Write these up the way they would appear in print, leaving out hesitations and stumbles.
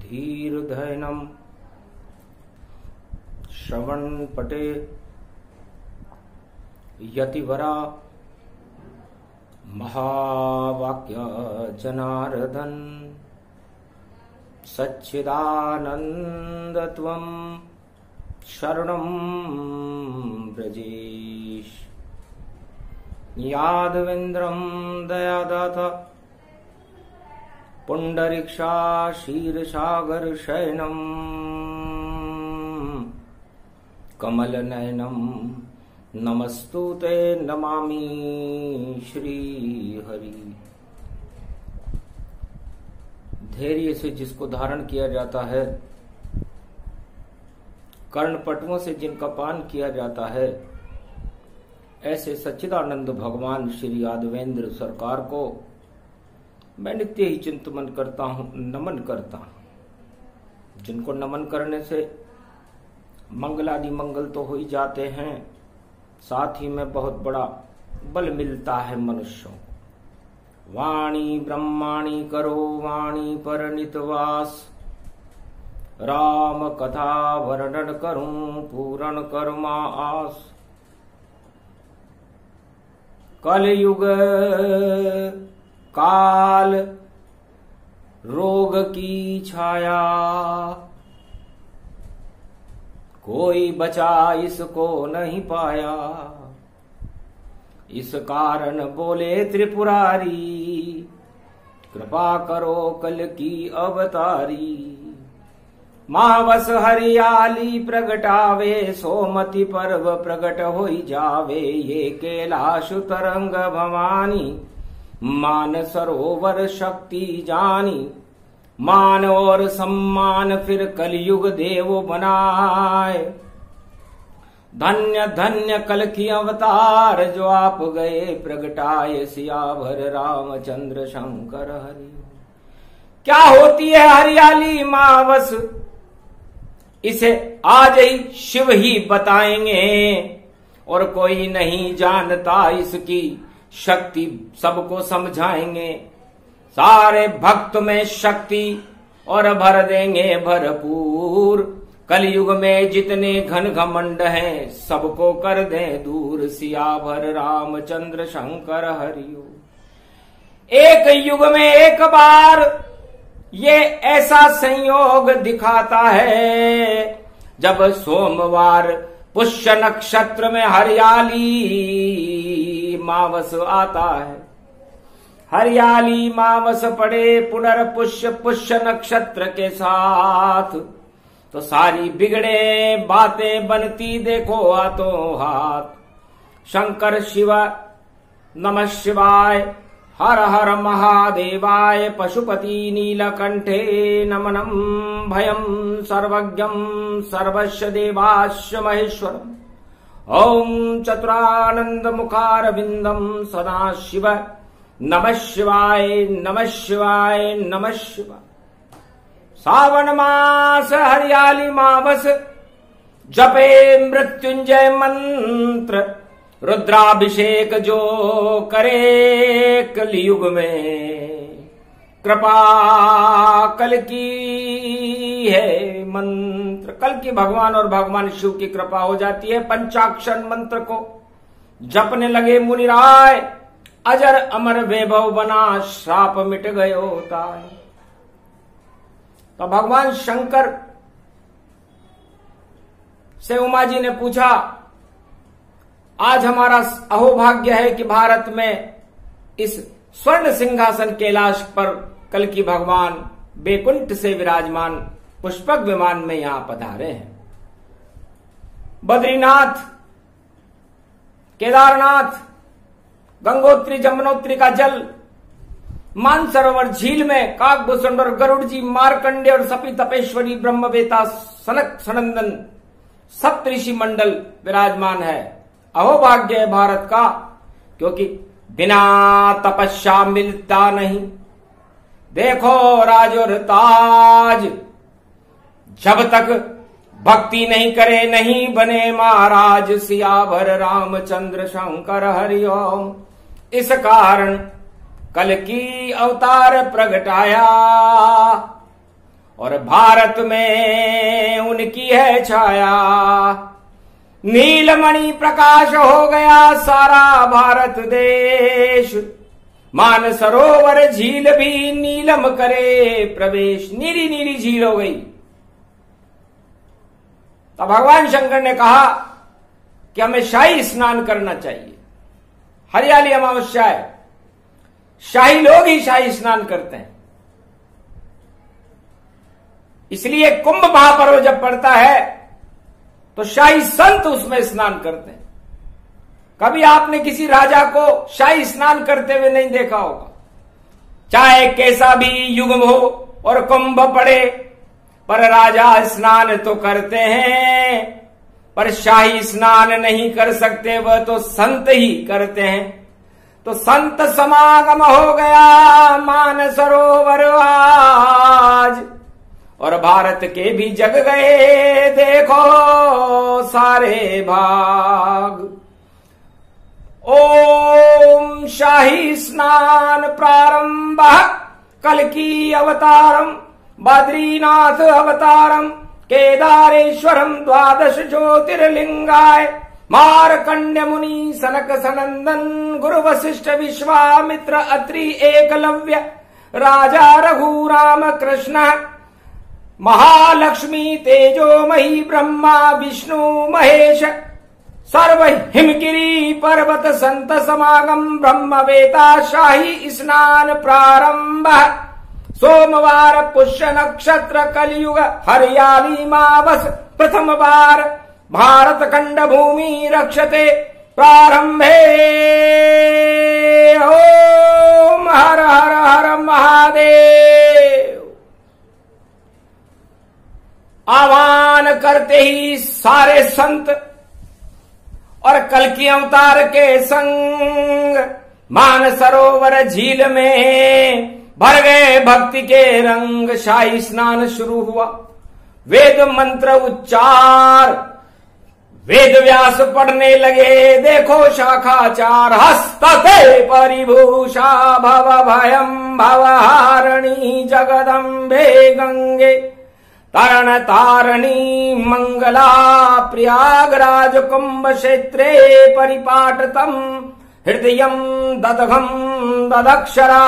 धीर्धैनम् श्रवणपटे यतिवरा महावाक्य जनार्दन सच्चिदानन्दत्वं शरणं व्रजेश। यादवेन्द्रं दयादाता पुंडरीक्षा क्षीरसागर शयनम् कमलनयनम् नमस्तुते नमामि श्रीहरि। धैर्य से जिसको धारण किया जाता है, कर्णपटुओं से जिनका पान किया जाता है, ऐसे सच्चिदानंद भगवान श्री यादवेंद्र सरकार को मैं नित्य ही चिंतन करता हूं, नमन करता हूं। जिनको नमन करने से मंगलादि मंगल तो हो ही जाते हैं, साथ ही में बहुत बड़ा बल मिलता है मनुष्यों को। वाणी ब्रह्माणी करो वाणी पर नितवास, राम कथा वर्णन करूं पूर्ण कर्मा आस। कलयुग काल रोग की छाया, कोई बचा इसको नहीं पाया। इस कारण बोले त्रिपुरारी, कृपा करो कल की अवतारी। मावस हरियाली प्रगटावे, सोमति पर्व प्रगट होई जावे। ये कैलाश तरंग भवानी, मान सरोवर शक्ति जानी। मान और सम्मान फिर कलयुग देव बनाए। धन्य धन्य कल की अवतार, जो आप गए प्रगटाए। सियावर रामचंद्र शंकर हरि। क्या होती है हरियाली मावस, इसे आज ही शिव ही बताएंगे। और कोई नहीं जानता इसकी शक्ति, सबको समझाएंगे। सारे भक्त में शक्ति और भर देंगे भरपूर। कलयुग में जितने घन घमंड हैं, सबको कर दें दूर। सियावर रामचंद्र शंकर हरिओ। एक युग में एक बार ये ऐसा संयोग दिखाता है, जब सोमवार पुष्य नक्षत्र में हरियाली मावस आता है। हरियाली मावस पड़े पुनर्पुष्य पुष्य नक्षत्र के साथ, तो सारी बिगड़े बातें बनती देखो हाथों हाथ। शंकर शिव नमः शिवाय, हर हर महादेवाय। पशुपति नीलकंठे नमनम भयं सर्वज्ञं सर्वस्य देवास्य महेश्वरम्। ओम चतुरानंद मुखारविंदम सदा शिव नमः शिवाय नमः शिवाय नमः शिवाय। सावन मास हरियाली मावस, जपे मृत्युंजय मंत्र। रुद्राभिषेक जो करे कलयुग में, कृपा कल की है मंत्र। कल की भगवान और भगवान शिव की कृपा हो जाती है। पंचाक्षर मंत्र को जपने लगे मुनिराय, अजर अमर वैभव बना, श्राप मिट गयो ताय। तो भगवान शंकर से उमा जी ने पूछा, आज हमारा अहोभाग्य है कि भारत में इस स्वर्ण सिंहासन कैलाश पर कल की भगवान बैकुंठ से विराजमान पुष्पक विमान में यहां पधारे हैं। बद्रीनाथ, केदारनाथ, गंगोत्री जमुनोत्री का जल, मानसरोवर झील में काकभूषण और गरुड़ जी, मार्कंडे और सपी तपेश्वरी, ब्रह्मवेता, सनक सनंदन, सप्तऋषि मंडल विराजमान है। अहोभाग्य है भारत का, क्योंकि बिना तपस्या मिलता नहीं। देखो राज और ताज, जब तक भक्ति नहीं करे नहीं बने महाराज। सियावर रामचंद्र शंकर हरिओम। इस कारण कल की अवतार प्रगटाया, और भारत में उनकी है छाया। नीलमणि प्रकाश हो गया सारा भारत देश, मान सरोवर झील भी नीलम करे प्रवेश। नीली नीली झील हो गई। तो भगवान शंकर ने कहा कि हमें शाही स्नान करना चाहिए। हरियाली अमावस्या है, शाही लोग ही शाही स्नान करते हैं। इसलिए कुंभ महापर्व जब पड़ता है तो शाही संत उसमें स्नान करते हैं। कभी आपने किसी राजा को शाही स्नान करते हुए नहीं देखा होगा। चाहे कैसा भी युग हो और कुंभ पड़े, पर राजा स्नान तो करते हैं, पर शाही स्नान नहीं कर सकते, वह तो संत ही करते हैं। तो संत समागम हो गया मान सरोवर आज, और भारत के भी जग गए देखो सारे भाग। ओम शाही स्नान प्रारंभ कल्कि अवतारम, बद्रीनाथ अवतारम, केदारेश्वरम, द्वादश ज्योतिर्लिंगाय, मार्कंड्य मुनि सनक सनंदन, गुरु वशिष्ठ विश्वामित्र अत्रि एकलव्य, राजा रघु राम कृष्ण, महालक्ष्मी तेजोमयी ब्रह्मा विष्णु महेश, सर्व हिमगिरी पर्वत संत समागम, ब्रह्म वेता शाही स्नान प्रारंभ। सोमवार पुष्य नक्षत्र कलयुग हरियाली मावस, प्रथम बार भारत खंड भूमि रक्षते प्रारंभे। ओम हर हर हर महादेव। आह्वान करते ही सारे संत और कल्कि अवतार के संग मान सरोवर झील में भर गए भक्ति के रंग। शाही स्नान शुरू हुआ। वेद मंत्र उच्चार, वेद व्यास पढ़ने लगे। देखो शाखाचार, हस्तते परिभूषा भव भयम भवहारिणी जगदम्बे गंगे, तरण तारणी मंगला प्रयागराज कुंभ क्षेत्रे परिपाटतम, हृदयम ददघम ददक्षरा,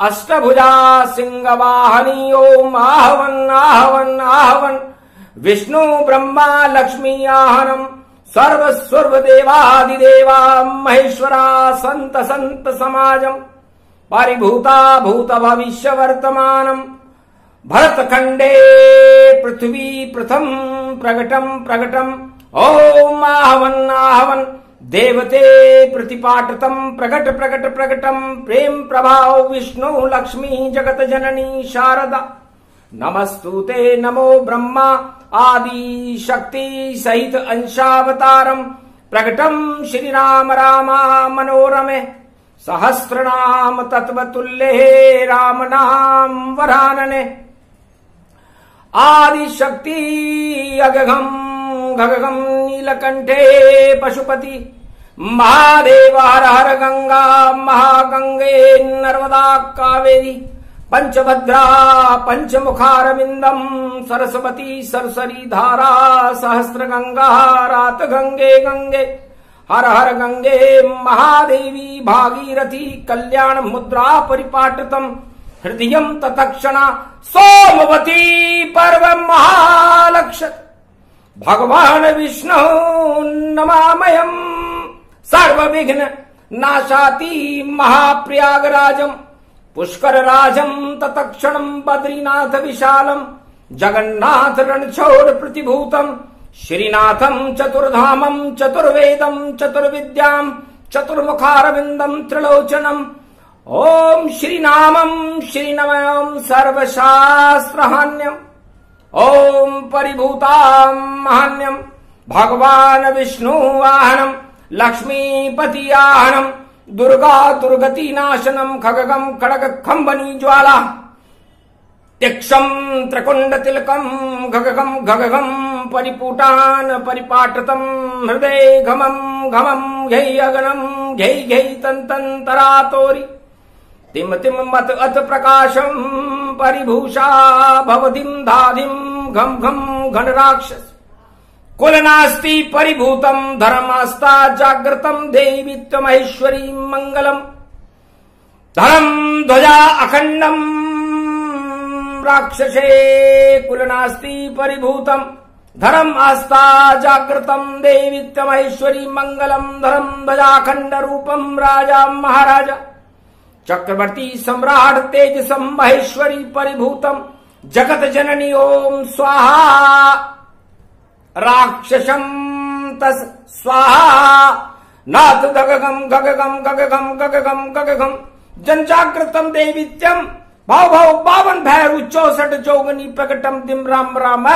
अष्टभुजा सिंहवाहनी। ओम आहवन आहवन आहवन, विष्णु ब्रह्मा लक्ष्मी आहनम, सर्व स्वर्व देवादिदेवा महेश्वरा संत संत समाजम, परिभूता भूत भविष्य वर्तमानम, भरत खंडे पृथ्वी प्रथम प्रगटम प्रगटम। ओम आहवन आहवन, देवते प्रतिपाटतम, प्रगट प्रगट प्रगटम, प्रेम प्रभाव विष्णु लक्ष्मी जगत जननी शारदा, नमस्तुते नमो ब्रह्मा आदि शक्ति सहित अंशावतारम, प्रगटम श्री राम रामा मनोरमे, सहस्रनाम तत्वतुल्ये राम नाम वरानने, आदि शक्ति अगघम घगघम नीलकंठे पशुपति, महादेव हर हर गंगा महागंगे नर्मदा कावेरी, पंचभद्रा पंचमुखारविंदम, सरस्वती सरसरी धारा, सहस्र गंगा रात गंगे गंगे, हर हर गंगे महादेवी भागीरथी, कल्याण मुद्रा परिपाटतम, हृदयम तत्क्षणा सोमवती पर्व महालक्षत, भगवान विष्णु नमामयम, सर्व विघ्न नाशाति महाप्रयागराजम, पुष्कर राजम तत्क्षणम, बद्रीनाथ विशालम, जगन्नाथ रणछोड़ प्रतिभूतम, श्रीनाथम चतुर्धामम, चतुर्वेदम चतुर्विद्याम, चतुर्मुखारविंदम त्रिलोचनम। ओम श्रीनामम श्रीनमयम सर्वशास्त्रहान्यम, ओम परिभूताम महान्यम, भगवान विष्णु वाहनम, लक्ष्मीपति आहनम, दुर्गा दुर्गति नाशनम, खगगम खड़ग खंबनी ज्वाला, यक्षम त्रिकुंड तिलकम, घगघम घगघम परिपूटान परिपाटतम, हृदय घमम घमम घै अगनम घै घै तंतन तरातोरी, तिम तिम मत अत प्रकाशम परिभूषा भवदिम धाधिम घम घम घन राक्षस कुल नास्ति परिभूतम धर्मास्ता जागृतम देवी महेश्वरी मंगलम धर्म ध्वजा अखंडम राक्षसे कुल नास्ति परिभूतम धर्म आस्था जागृतम देवी महेश्वरी मंगलम धर्म ध्वजाखंड रूपम राजा महाराजा चक्रवर्ती सम्राट तेजसम महेश्वरी परिभूतम जगत जननी ओम स्वाहा राक्षसम तस स्वाहा नाथ गगगम गगगम गगगम गगगम गगगम जनजागृतम देवीत्यम भाव भाव 52 भैरु 64 जोगनी प्रकटम दिम राम राम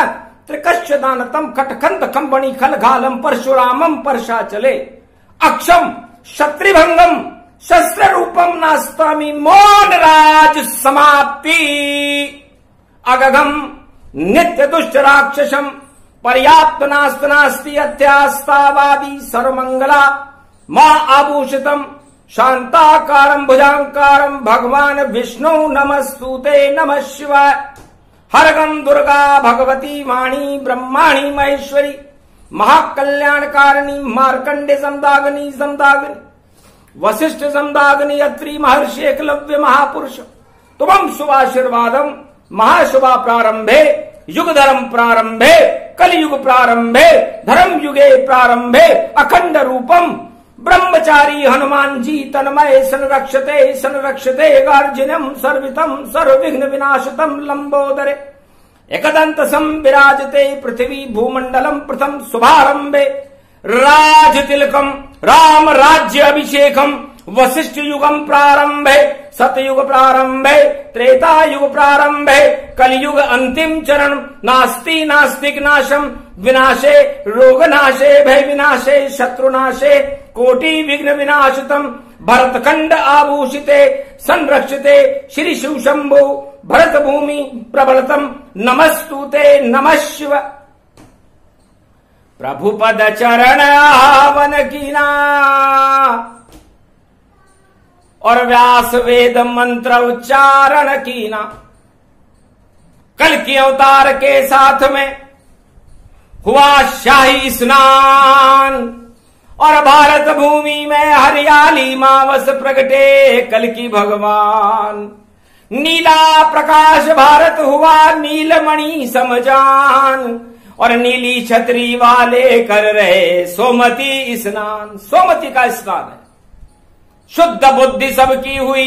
त्रिकश्य दानतम खटखंड कंबणी खलघालम परशुरामम परशा चले अक्षम शत्रिभंगम शस्त्र रूपम नास्तामी मौन राज समाप्ति अगगम नित्य दुष्ट राक्षसम पर्याप्त नास्त नास्ति अत्यास्तावादी सर्वमंगला मां आभूषितम शांताकारम भुजांकारम भगवान विष्णु नमस्तुते नमः शिवाय हरगम दुर्गा भगवती वाणी ब्रह्माणी महेश्वरी महाकल्याणकारिणी मार्कंडे समदाग्नि समदाग्नि वशिष्ठ समदाग्नि अत्रि महर्षि एकलव्य महापुरुष तुमं शुभाशीर्वादम महाशुभा प्रारंभे युग धर्म प्रारंभे कलयुग प्रारंभे धर्म युगे प्रारंभे अखंड रूपम ब्रह्मचारी हनुमान जी तन्मय संरक्षते गार्जिनम सर्वितम सर्वविघ्न विनाशतम लंबोदरे एकदंत संविराजते पृथ्वी भूमंडलम प्रथम शुभारंभे राज तिलकम राम राज्य अभिषेकम वशिष्ठ युगम प्रारंभे सतयुग प्रारंभे त्रेता युग प्रारंभे कलयुग अंतिम चरण नास्ति नास्तिक नाशम विनाशे रोग नाशे भय विनाशे शत्रुनाशे कोटि विघ्न विनाशतम भरतखंड आभूषिते संरक्षिते श्री शिव शंभो भरत भूमि प्रबलतम नमस्तुते नमः शिव प्रभु पद चरण आवन कीना और व्यास वेद मंत्र उच्चारण कीना कल के अवतार के साथ में हुआ शाही स्नान और भारत भूमि में हरियाली मावस प्रगटे कल की भगवान नीला प्रकाश भारत हुआ नीलमणि समजान और नीली छतरी वाले कर रहे सोमती स्नान सोमती का स्नान है शुद्ध बुद्धि सबकी हुई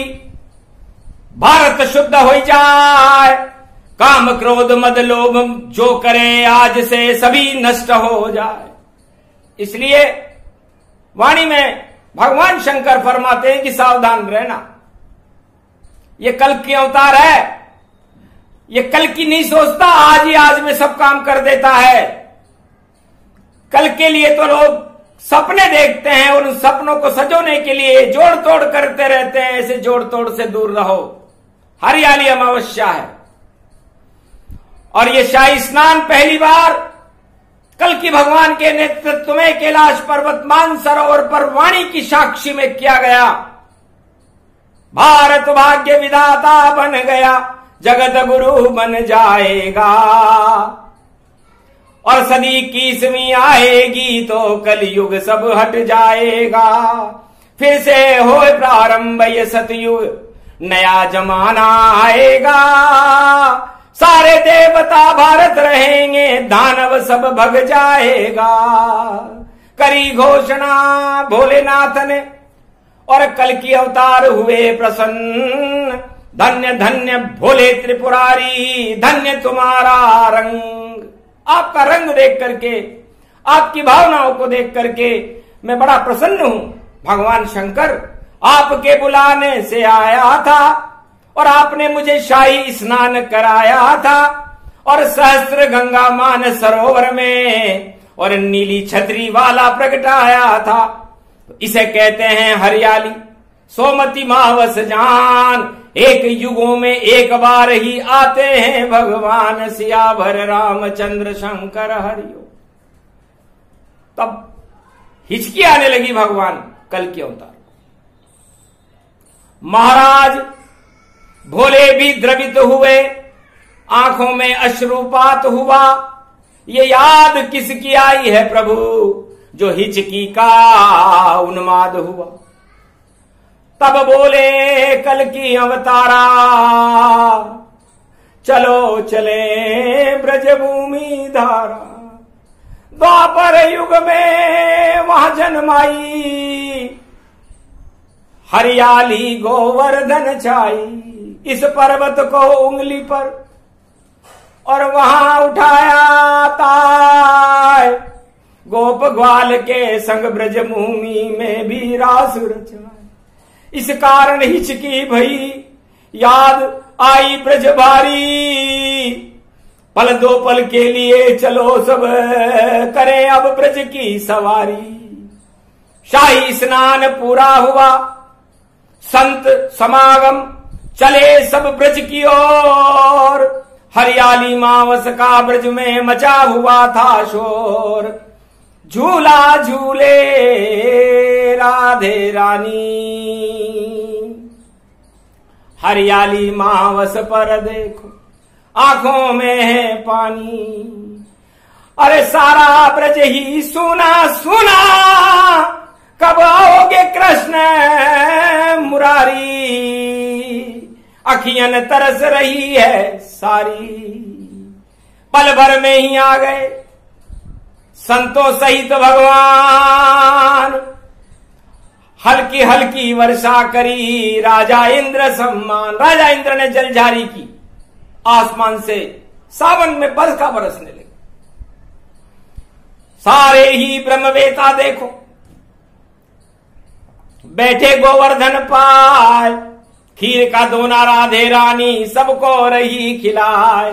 भारत शुद्ध हो जाए काम क्रोध मद लोभ जो करे आज से सभी नष्ट हो जाए इसलिए वाणी में भगवान शंकर फरमाते हैं कि सावधान रहना ये कल की अवतार है ये कल की नहीं सोचता आज ही आज में सब काम कर देता है कल के लिए तो लोग सपने देखते हैं और उन सपनों को सजोने के लिए जोड़ तोड़ करते रहते हैं ऐसे जोड़ तोड़ से दूर रहो हरियाली अमावस्या है और ये शाही स्नान पहली बार कल की भगवान के नेतृत्व में कैलाश पर्वत मानसरोवर पर वाणी की साक्षी में किया गया भारत भाग्य विधाता बन गया जगत गुरु बन जाएगा और सदी की इसवीं आएगी तो कलयुग सब हट जाएगा फिर से हो प्रारंभ ये सतयुग नया जमाना आएगा सारे देवता भारत रहेंगे दानव सब भग जाएगा करी घोषणा भोलेनाथ ने और कल की अवतार हुए प्रसन्न धन्य धन्य भोले त्रिपुरारी धन्य तुम्हारा रंग आपका रंग देख करके आपकी भावनाओं को देख करके मैं बड़ा प्रसन्न हूं भगवान शंकर आपके बुलाने से आया था और आपने मुझे शाही स्नान कराया था और सहस्त्र गंगा मान सरोवर में और नीली छतरी वाला प्रगटाया था इसे कहते हैं हरियाली सोमती मावस जान एक युगों में एक बार ही आते हैं भगवान सियावर रामचंद्र शंकर हरिओ तब हिचकी आने लगी भगवान कल के अवतार महाराज भोले भी द्रवित हुए, आंखों में अश्रुपात हुआ। ये याद किसकी आई है प्रभु, जो हिचकी का उन्माद हुआ। तब बोले कल की अवतारा, चलो चले ब्रजभूमि धारा। द्वापर युग में वहां जन्माई, हरियाली गोवर्धन छाई। इस पर्वत को उंगली पर और वहां उठाया ताय, गोप ग्वाल के संग ब्रजभूमि में भी रास रचाए। इस कारण हिचकी भई, याद आई ब्रज भारी। पल दो पल के लिए चलो सब, करें अब ब्रज की सवारी। शाही स्नान पूरा हुआ, संत समागम, चले सब ब्रज की ओर। हरियाली मावस का ब्रज में मचा हुआ था शोर। झूला झूले राधे रानी, हरियाली मावस पर देखो आंखों में है पानी। अरे सारा ब्रज ही सुना सुना, कब आओगे कृष्ण मुरारी। अखियन तरस रही है सारी, पल भर में ही आ गए संतों सहित भगवान। हल्की हल्की वर्षा करी राजा इंद्र सम्मान। राजा इंद्र ने जल जारी की, आसमान से सावन में बरखा बरसने लगी। सारे ही ब्रह्मवेता देखो बैठे गोवर्धन पाए। खीर का दोना राधे रानी सबको रही खिलाए।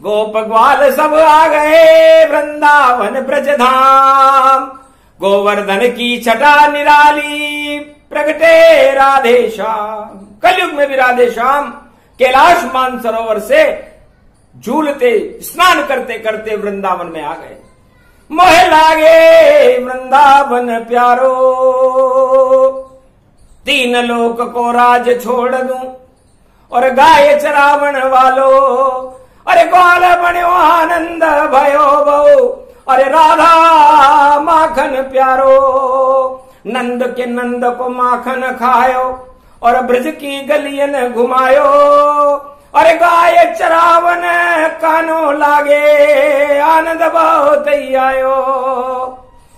गोप ग्वाल सब आ गए वृंदावन ब्रजधाम। गोवर्धन की छटा निराली, प्रगटे राधे श्याम। कलयुग में भी राधे श्याम कैलाश मानसरोवर से झूलते स्नान करते करते वृंदावन में आ गए। मोह लागे वृंदावन प्यारो, तीन लोक को राज छोड़ दूं और गाय चरावण वालो। अरे ग्वाल बन्यो आनंद भयो बहु, अरे राधा माखन प्यारो। नंद के नंद को माखन खायो और ब्रज की गलियन घुमायो। अरे गाय चरावन कानो लागे, आनंद बहुत ही आयो।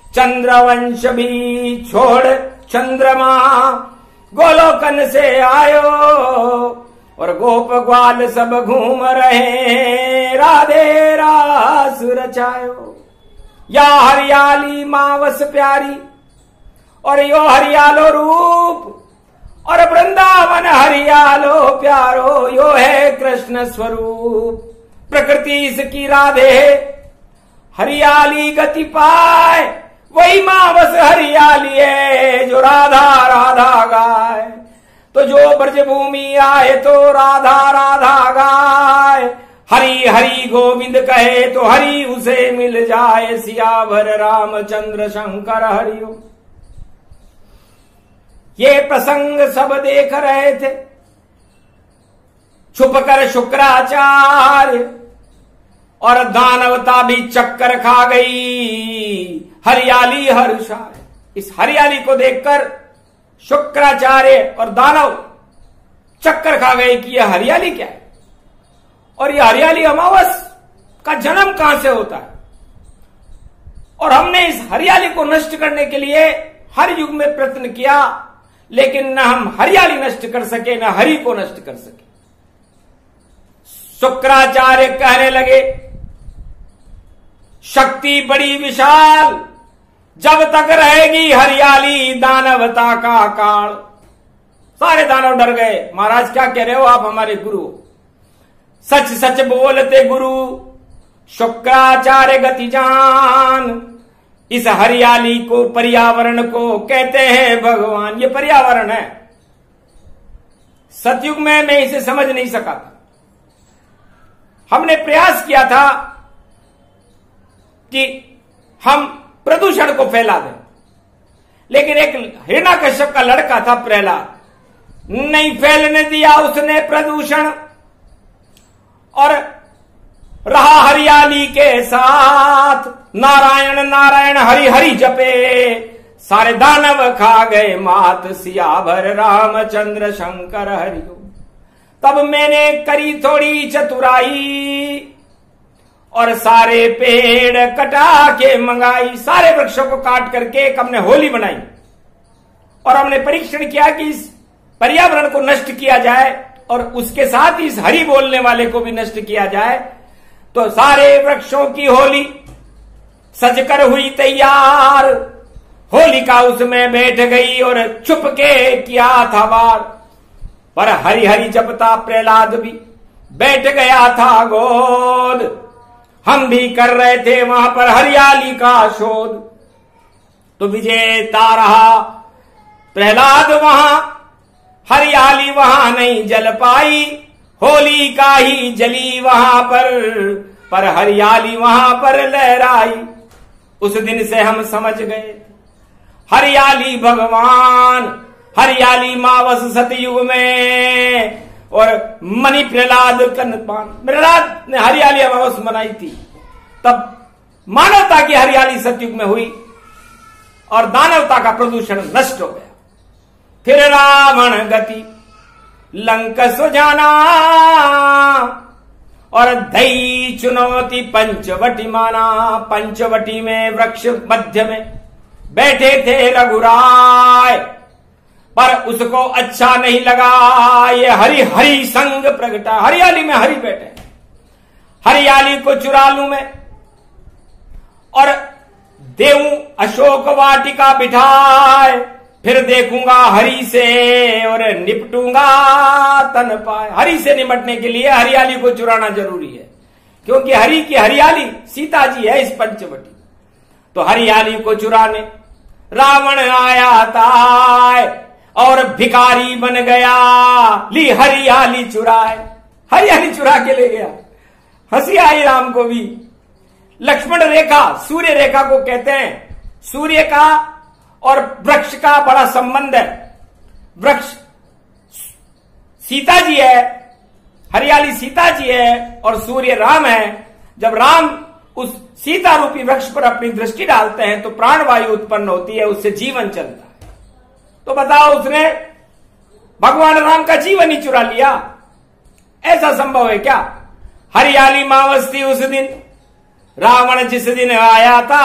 चंद्रवंश भी छोड़ चंद्रमा गोलोकन से आयो। और गोप ग्वाल सब घूम रहे, राधे रास रचायो। या हरियाली मावस प्यारी, और यो हरियालो रूप। और वृंदावन हरियालो प्यारो, यो है कृष्ण स्वरूप। प्रकृति इसकी राधे, हरियाली गति पाए। वही मावस हरियाली है जो राधा राधा गाए। तो जो ब्रजभूमि आए तो राधा राधा गाए। हरि हरि गोविंद कहे तो हरि उसे मिल जाए। सियावर रामचंद्र शंकर हरिओ। ये प्रसंग सब देख रहे थे छुपकर शुक्राचार्य, और दानवता भी चक्कर खा गई। हरियाली हर्षाय। इस हरियाली को देखकर शुक्राचार्य और दानव चक्कर खा गए कि यह हरियाली क्या है, और यह हरियाली अमावस का जन्म कहां से होता है। और हमने इस हरियाली को नष्ट करने के लिए हर युग में प्रयत्न किया, लेकिन न हम हरियाली नष्ट कर सके न हरि को नष्ट कर सके। शुक्राचार्य कहने लगे, शक्ति बड़ी विशाल, जब तक रहेगी हरियाली दानवता का काल। सारे दानव डर गए। महाराज क्या कह रहे हो आप, हमारे गुरु। सच सच बोलते गुरु, शुक्राचार्य गति जान। इस हरियाली को, पर्यावरण को कहते हैं भगवान। ये पर्यावरण है। सतयुग में मैं इसे समझ नहीं सका था। हमने प्रयास किया था कि हम प्रदूषण को फैला दें, लेकिन एक हिरण्यकश्यप का लड़का था प्रहलाद, नहीं फैलने दिया उसने प्रदूषण, और रहा हरियाली के साथ। नारायण नारायण हरि हरि जपे, सारे दानव खा गए मात, सियावर रामचंद्र शंकर हरिओ। तब मैंने करी थोड़ी चतुराई, और सारे पेड़ कटा के मंगाई। सारे वृक्षों को काट करके एक हमने होली बनाई, और हमने परीक्षण किया कि इस पर्यावरण को नष्ट किया जाए और उसके साथ ही इस हरि बोलने वाले को भी नष्ट किया जाए। तो सारे वृक्षों की होली सजकर हुई तैयार। होलिका उसमें बैठ गई और छुप के किया था वार। पर हरि हरि जपता प्रहलाद भी बैठ गया था गोद। हम भी कर रहे थे वहां पर हरियाली का शोध। तो विजेता रहा प्रहलाद वहां, हरियाली वहां नहीं जल पाई। होली का ही जली वहां पर हरियाली वहां पर लहराई। उस दिन से हम समझ गए हरियाली भगवान, हरियाली मावस सतयुग में, और मणि प्रहलाद कनपान। प्रहलाद ने हरियाली अमावस मनाई थी, तब मानवता की हरियाली सतयुग में हुई और दानवता का प्रदूषण नष्ट हो गया। फिर रावण गति लंक सुजाना, और दई चुनौती पंचवटी माना। पंचवटी में वृक्ष मध्य में बैठे थे रघुराय, पर उसको अच्छा नहीं लगा ये हरि हरि संग प्रगटा। हरियाली में हरि बैठे, हरियाली को चुरा लूं मैं और देऊं अशोक वाटिका बिठाए। फिर देखूंगा हरि से और निपटूंगा तन पाए। हरि से निपटने के लिए हरियाली को चुराना जरूरी है, क्योंकि हरि की हरियाली सीता जी है इस पंचवटी। तो हरियाली को चुराने रावण आया था और भिखारी बन गया, ली हरियाली चुराए। हरियाली चुरा के ले गया। हंसी आई राम को भी। लक्ष्मण रेखा सूर्य रेखा को कहते हैं। सूर्य का और वृक्ष का बड़ा संबंध है। वृक्ष सीता जी है, हरियाली सीता जी है और सूर्य राम है। जब राम उस सीता रूपी वृक्ष पर अपनी दृष्टि डालते हैं तो प्राणवायु उत्पन्न होती है, उससे जीवन चलता है। तो बताओ, उसने भगवान राम का जीवन ही चुरा लिया। ऐसा संभव है क्या? हरियाली मावस थी उस दिन, रावण जिस दिन आया था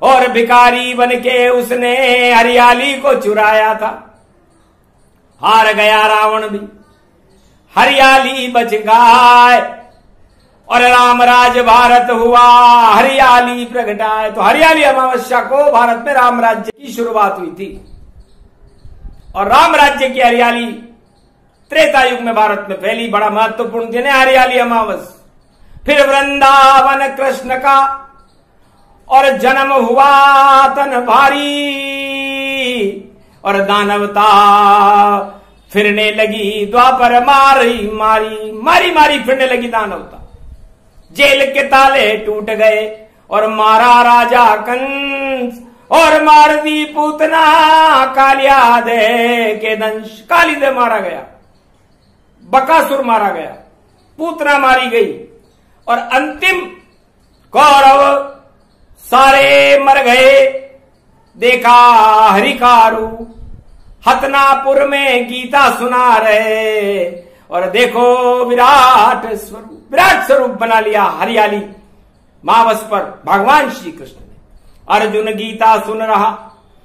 और भिखारी बनके उसने हरियाली को चुराया था। हार गया रावण भी, हरियाली बच गए और रामराज भारत हुआ, हरियाली प्रगटाए। तो हरियाली अमावस्या को भारत में राम राज्य की शुरुआत हुई थी और राम राज्य की हरियाली त्रेता युग में भारत में फैली। बड़ा महत्वपूर्ण दिन है हरियाली अमावस। फिर वृंदावन कृष्ण का और जन्म हुआ तन भारी, और दानवता फिरने लगी द्वापर मारी मारी फिरने लगी दानवता। जेल के ताले टूट गए और मारा राजा कंस, और मार दी पूतना कालिया दे के दंश। काली दे मारा गया, बकासुर मारा गया, पूतना मारी गई और अंतिम कौरव सारे मर गए। देखा हरिकारू हतनापुर में गीता सुना रहे, और देखो विराट स्वरूप बना लिया हरियाली मावस पर भगवान श्री कृष्ण ने। अर्जुन गीता सुन रहा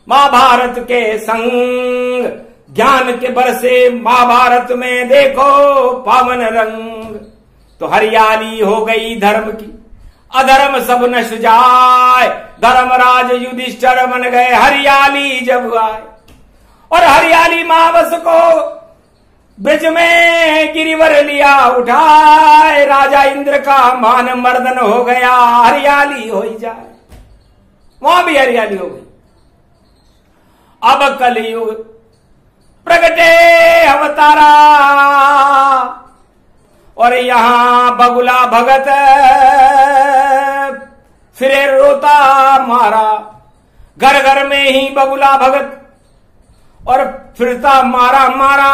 महाभारत के संग, ज्ञान के बरसे महाभारत में देखो पावन रंग। तो हरियाली हो गई धर्म की, अधर्म सब नश जाए। धर्मराज युधिष्ठिर बन गए हरियाली जब आए, और हरियाली मावस को ब्रज में गिरिवर लिया उठाए। राजा इंद्र का मान मर्दन हो गया, हरियाली हो ही जाए। वहां भी हरियाली हो गई। अब कलयुग प्रगटे अवतारा, और यहां बगुला भगत फिरे रोता मारा। घर घर में ही बगुला भगत और फिरता मारा मारा,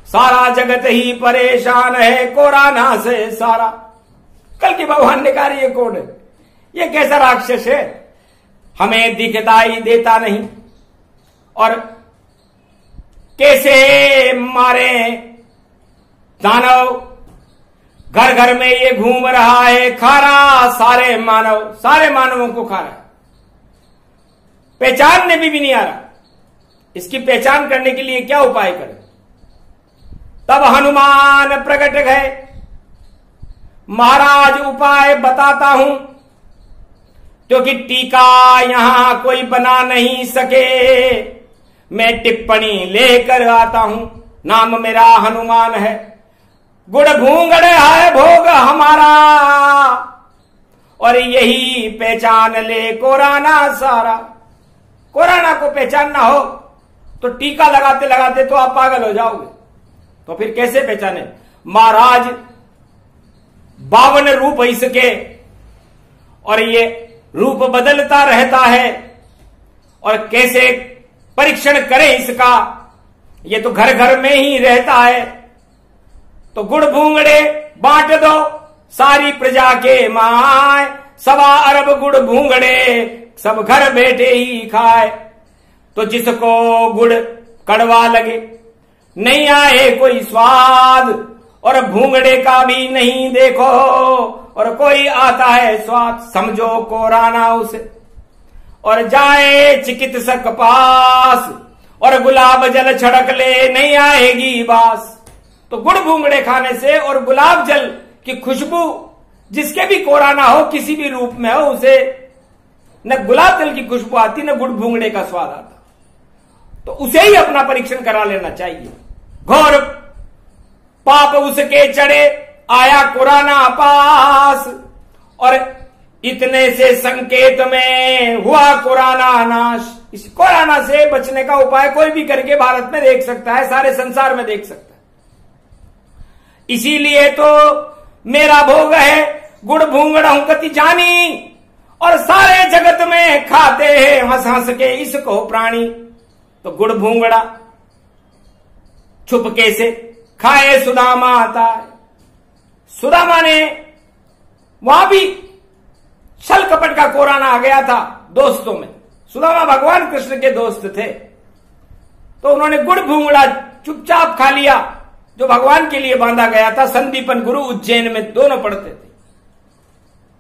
सारा जगत ही परेशान है कोरोना से सारा। कल की भगवान ने कहा ये कौन है, ये कैसा राक्षस है, हमें दिखदाई देता नहीं, और कैसे मारे दानव, घर घर में ये घूम रहा है, खा रहा सारे मानवों को खा रहा है, पहचानने भी नहीं आ रहा। इसकी पहचान करने के लिए क्या उपाय करें? तब हनुमान प्रकट गए, महाराज उपाय बताता हूं, क्योंकि टीका यहां कोई बना नहीं सके, मैं टिप्पणी लेकर आता हूं, नाम मेरा हनुमान है, गुड़ भूंगड़ है भोग हमारा, और यही पहचान ले कोरोना सारा। कोरोना को पहचानना हो तो टीका लगाते लगाते तो आप पागल हो जाओगे, तो फिर कैसे पहचाने? महाराज 52 रूप इसके, और ये रूप बदलता रहता है, और कैसे परीक्षण करें इसका, ये तो घर घर में ही रहता है। तो गुड़ भूंगड़े बांट दो सारी प्रजा के माय, 1.25 अरब गुड़ भूंगड़े सब घर बैठे ही खाए। तो जिसको गुड़ कड़वा लगे, नहीं आए कोई स्वाद, और भूंगड़े का भी नहीं देखो, और कोई आता है स्वाद, समझो कोरोना उसे, और जाए चिकित्सक पास, और गुलाब जल छिड़क ले, नहीं आएगी बास। तो गुड़ भूंगड़े खाने से और गुलाब जल की खुशबू, जिसके भी कोरोना हो, किसी भी रूप में हो, उसे न गुलाब जल की खुशबू आती, न गुड़ भूंगड़े का स्वाद आता। तो उसे ही अपना परीक्षण करा लेना चाहिए। घोर पाप उसके चढ़े, आया कोरोना पास, और इतने से संकेत में हुआ कोरोना नाश। इस कोरोना से बचने का उपाय कोई भी करके भारत में देख सकता है, सारे संसार में देख सकता है। इसीलिए तो मेरा भोग है गुड़ भूंगड़ा हूं कति जानी, और सारे जगत में खाते हैं हंस हंस के इसको प्राणी। तो गुड़ भूंगड़ा छुपके से खाए सुदामा आता है। सुदामा ने वहां भी छल कपट का कोरोना आ गया था दोस्तों में। सुदामा भगवान कृष्ण के दोस्त थे, तो उन्होंने गुड़ भूंगड़ा चुपचाप खा लिया, जो भगवान के लिए बांधा गया था। संदीपन गुरु उज्जैन में दोनों पढ़ते थे।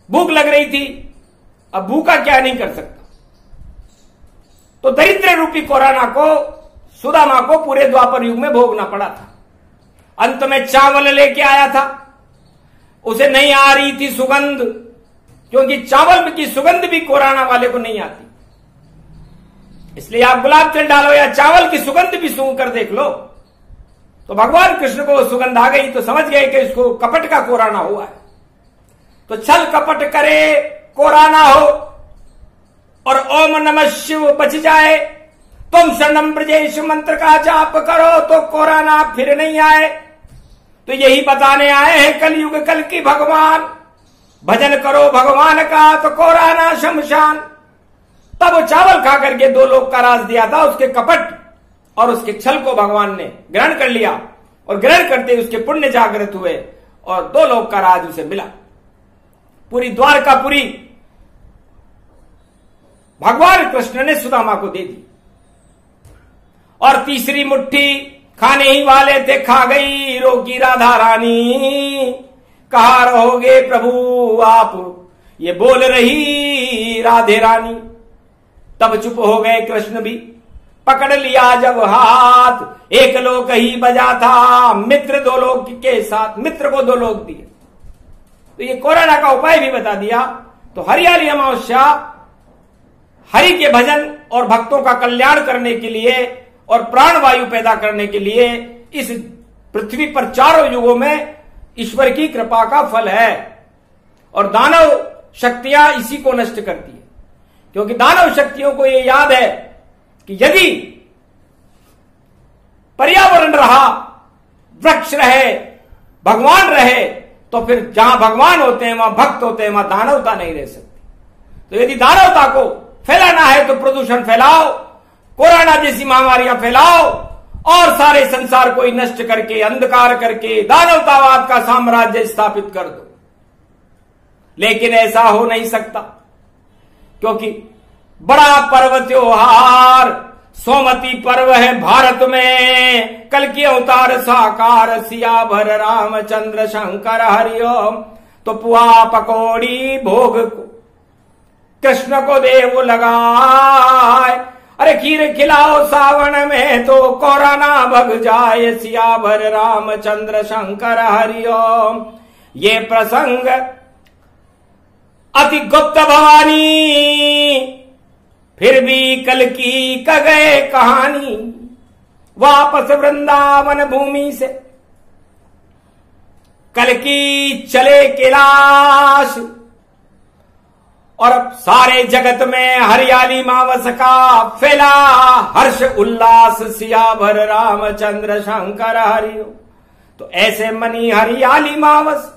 भूख लग रही थी, अब भूखा क्या नहीं कर सकता, तो दरिद्र रूपी कोरोना को सुदामा को पूरे द्वापर युग में भोगना पड़ा था। अंत में चावल लेके आया था, उसे नहीं आ रही थी सुगंध, क्योंकि चावल की सुगंध भी कोरोना वाले को नहीं आती। इसलिए आप गुलाब जल डालो या चावल की सुगंध भी सूंघ कर देख लो, तो भगवान कृष्ण को सुगंध आ गई, तो समझ गए कि इसको कपट का कोरोना हुआ है। तो छल कपट करे कोरोना हो, और ओम नमः शिव बच जाए। तुम शरणम ब्रजेश मंत्र का जाप करो तो कोरोना फिर नहीं आए। तो यही बताने आए हैं कलयुग कल की भगवान, भजन करो भगवान का तो कोरोना शमशान। तब चावल खा करके 2 लोग का राज दिया था, उसके कपट और उसके छल को भगवान ने ग्रहण कर लिया, और ग्रहण करते उसके पुण्य जागृत हुए, और 2 लोग का राज उसे मिला। पूरी द्वारकापुरी भगवान कृष्ण ने सुदामा को दे दी, और तीसरी मुट्ठी खाने ही वाले थे, खा गई रोकी राधा रानी। कहा रहोगे प्रभु आप, ये बोल रही राधे रानी। तब चुप हो गए कृष्ण भी, पकड़ लिया जब हाथ, एक लोक ही बजा था मित्र 2 लोक के साथ, मित्र को 2 लोक दिए। तो ये कोरोना का उपाय भी बता दिया। तो हरियाली अमावस्या हरि के भजन और भक्तों का कल्याण करने के लिए और प्राण वायु पैदा करने के लिए इस पृथ्वी पर चारों युगों में ईश्वर की कृपा का फल है। और दानव शक्तियां इसी को नष्ट करती है, क्योंकि दानव शक्तियों को यह याद है कि यदि पर्यावरण रहा, वृक्ष रहे, भगवान रहे, तो फिर जहां भगवान होते हैं वहां भक्त होते हैं, वहां दानवता नहीं रह सकती। तो यदि दानवता को फैलाना है तो प्रदूषण फैलाओ, कोरोना जैसी महामारियां फैलाओ और सारे संसार को ही नष्ट करके, अंधकार करके दानवतावाद का साम्राज्य स्थापित कर दो। लेकिन ऐसा हो नहीं सकता, क्योंकि बड़ा पर्व त्योहार सोमती पर्व है भारत में। कल की अवतार साकार सियावर रामचंद्र शंकर हरिओम। तो पुआ पकौड़ी भोग कृष्ण को देव लगाए। अरे खीर खिलाओ सावन में तो कोरोना भग जाए सियावर रामचंद्र शंकर हरिओम। ये प्रसंग अति गुप्त भवानी, फिर भी कल की गए कहानी। वापस वृंदावन भूमि से कल की चले कैलाश, और अब सारे जगत में हरियाली मावस का फैला हर्ष उल्लास सियावर रामचंद्र शंकर हरिओ। तो ऐसे मनी हरियाली मावस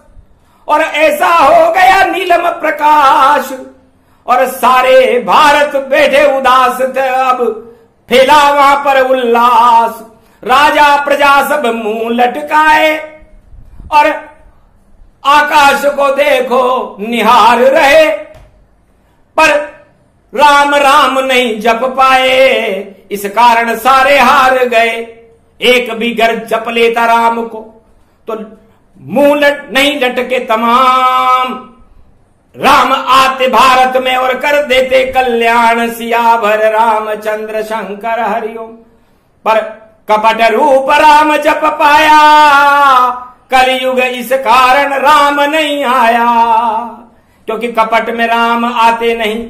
और ऐसा हो गया नीलम प्रकाश, और सारे भारत बैठे उदास थे। अब फैला वहां पर उल्लास, राजा प्रजा सब मुंह लटकाए और आकाश को देखो निहार रहे, पर राम राम नहीं जप पाए। इस कारण सारे हार गए। एक भी घर जप लेता राम को तो मुंह नहीं लटके तमाम। राम आते भारत में और कर देते कल्याण सियावर रामचंद्र शंकर हरिओम। पर कपट रूप राम जप पाया, कलयुग इस कारण राम नहीं आया। क्योंकि कपट में राम आते नहीं,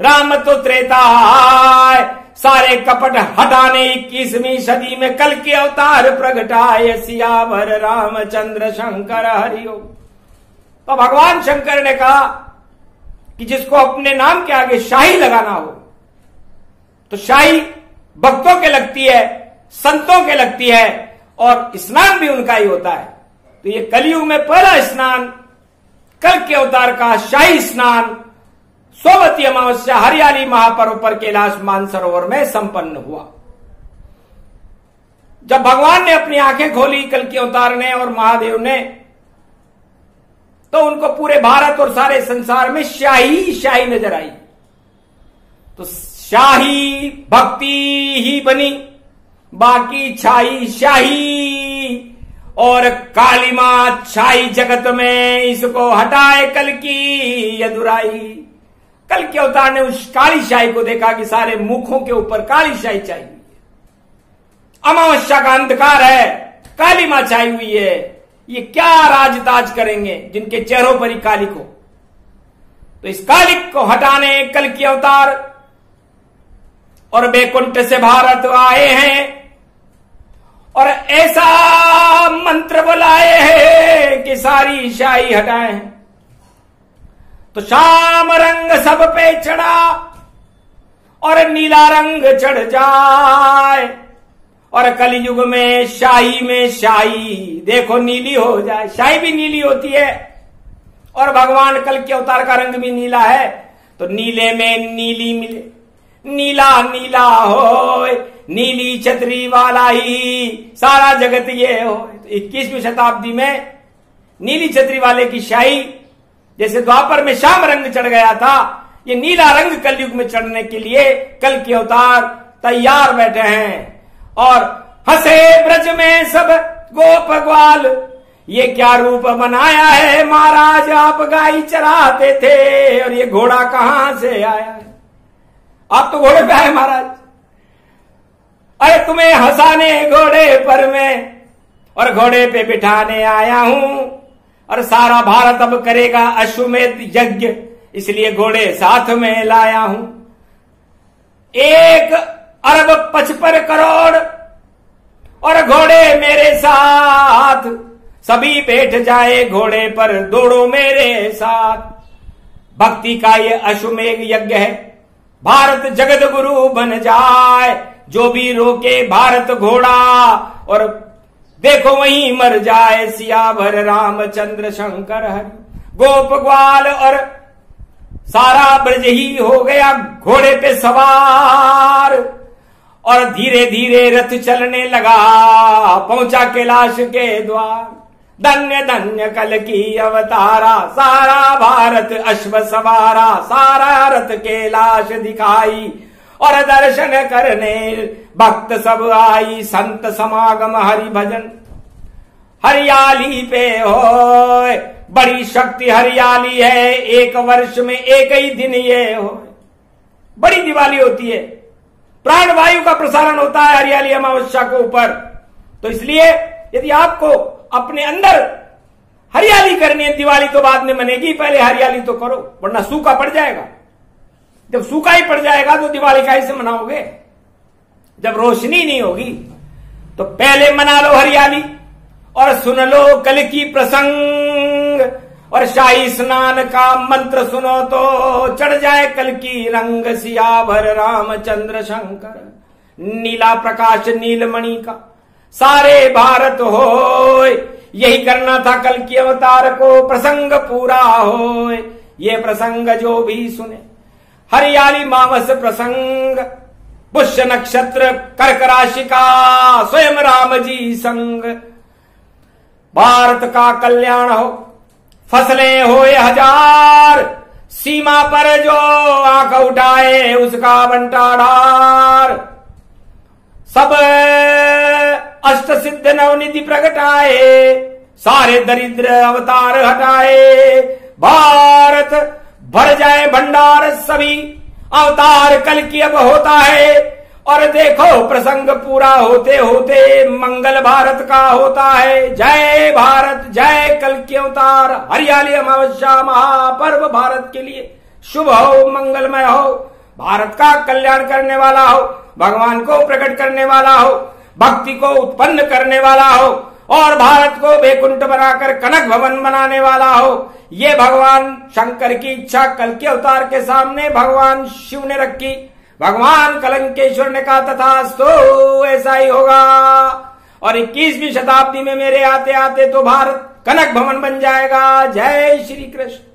राम तो त्रेता है। सारे कपट हटाने 21वीं सदी में कल के अवतार प्रगटाए सियावर रामचंद्र शंकर हरिओम। तो भगवान शंकर ने कहा कि जिसको अपने नाम के आगे शाही लगाना हो तो शाही भक्तों के लगती है, संतों के लगती है, और स्नान भी उनका ही होता है। तो ये कलयुग में पहला स्नान, कल के अवतार का शाही स्नान सोमवती अमावस्या हरियाली महापर्व पर कैलाश मानसरोवर में संपन्न हुआ। जब भगवान ने अपनी आंखें खोली कल के अवतार ने और महादेव ने, तो उनको पूरे भारत और सारे संसार में शाही शाही नजर आई। तो शाही भक्ति ही बनी, बाकी छाई शाही। और काली मां छाई जगत में, इसको हटाए कल की यदुराई। कल के अवतार ने उस काली शाही को देखा कि सारे मुखों के ऊपर काली शाही छाई हुई है, अमावस्या का अंधकार है, काली मां छाई हुई है। ये क्या राजताज करेंगे जिनके चेहरों पर ही कालिक हो। तो इस कालिक को हटाने कल की अवतार और बैकुंठ से भारत आए हैं, और ऐसा मंत्र बुलाए हैं कि सारी शाही हटाए हैं। तो शाम रंग सब पे चढ़ा और नीला रंग चढ़ जाए, और कलयुग में शाही देखो नीली हो जाए। शाही भी नीली होती है, और भगवान कल के अवतार का रंग भी नीला है। तो नीले में नीली मिले, नीला नीला हो, नीली छतरी वाला ही सारा जगत ये हो। तो 21वीं शताब्दी में नीली छतरी वाले की शाही, जैसे द्वापर में श्याम रंग चढ़ गया था, ये नीला रंग कलयुग में चढ़ने के लिए कल के अवतार तैयार बैठे हैं। और हंसे ब्रज में सब गोप ग्वाल, ये क्या रूप बनाया है महाराज, आप गाय चराते थे और ये घोड़ा कहां से आया है। आप तो घोड़े पे आए महाराज, अरे तुम्हें हंसाने घोड़े पर मैं और घोड़े पे बिठाने आया हूं। और सारा भारत अब करेगा अश्वमेध यज्ञ, इसलिए घोड़े साथ में लाया हूं। 1 अरब 55 करोड़ और घोड़े मेरे साथ, सभी बैठ जाए घोड़े पर, दौड़ो मेरे साथ। भक्ति का ये अश्वमेध यज्ञ है, भारत जगत गुरु बन जाए। जो भी रोके भारत घोड़ा, और देखो वहीं मर जाए सियावर रामचंद्र शंकर हरि। गोप ग्वाल और सारा ब्रज ही हो गया घोड़े पे सवार, और धीरे धीरे रथ चलने लगा, पहुंचा कैलाश के द्वार। धन्य धन्य कल की अवतारा, सारा भारत अश्व सवारा, सारा रथ कैलाश दिखाई, और दर्शन करने भक्त सब आई। संत समागम हरि भजन हरियाली पे होए, बड़ी शक्ति हरियाली है, एक वर्ष में एक ही दिन ये हो। बड़ी दिवाली होती है, प्राण वायु का प्रसारण होता है हरियाली अमावस्या को ऊपर। तो इसलिए यदि आपको अपने अंदर हरियाली करनी है, दिवाली तो बाद में मनेगी, पहले हरियाली तो करो, वरना सूखा पड़ जाएगा। जब सूखा ही पड़ जाएगा तो दिवाली कैसे मनाओगे? जब रोशनी नहीं होगी तो पहले मना लो हरियाली, और सुन लो कल की प्रसंग, और शाही स्नान का मंत्र सुनो तो चढ़ जाए कल की रंग। सियावर रामचंद्र शंकर, नीला प्रकाश नीलमणि का सारे भारत होए। यही करना था कल की अवतार को, प्रसंग पूरा होए। ये प्रसंग जो भी सुने, हरियाली मावस प्रसंग, पुष्य नक्षत्र कर्क राशि का स्वयं राम जी संग। भारत का कल्याण हो, फसलें होए हजार, सीमा पर जो आंख उठाए उसका बंटाढार। सब अष्ट सिद्ध नवनिधि प्रगटाए, सारे दरिद्र अवतार हटाए। भारत भर जाए भंडार, सभी अवतार कल की अब होता है। और देखो प्रसंग पूरा होते होते मंगल भारत का होता है। जय भारत, जय कल की अवतार। हरियाली अमावस्या महापर्व भारत के लिए शुभ हो, मंगलमय हो, भारत का कल्याण करने वाला हो, भगवान को प्रकट करने वाला हो, भक्ति को उत्पन्न करने वाला हो, और भारत को वैकुंठ बनाकर कनक भवन बनाने वाला हो। ये भगवान शंकर की इच्छा कल के अवतार के सामने भगवान शिव ने रखी। भगवान कलंकेश्वर ने कहा तथास्तु, ऐसा ही होगा। और 21वीं शताब्दी में मेरे आते आते तो भारत कनक भवन बन जाएगा। जय श्री कृष्ण।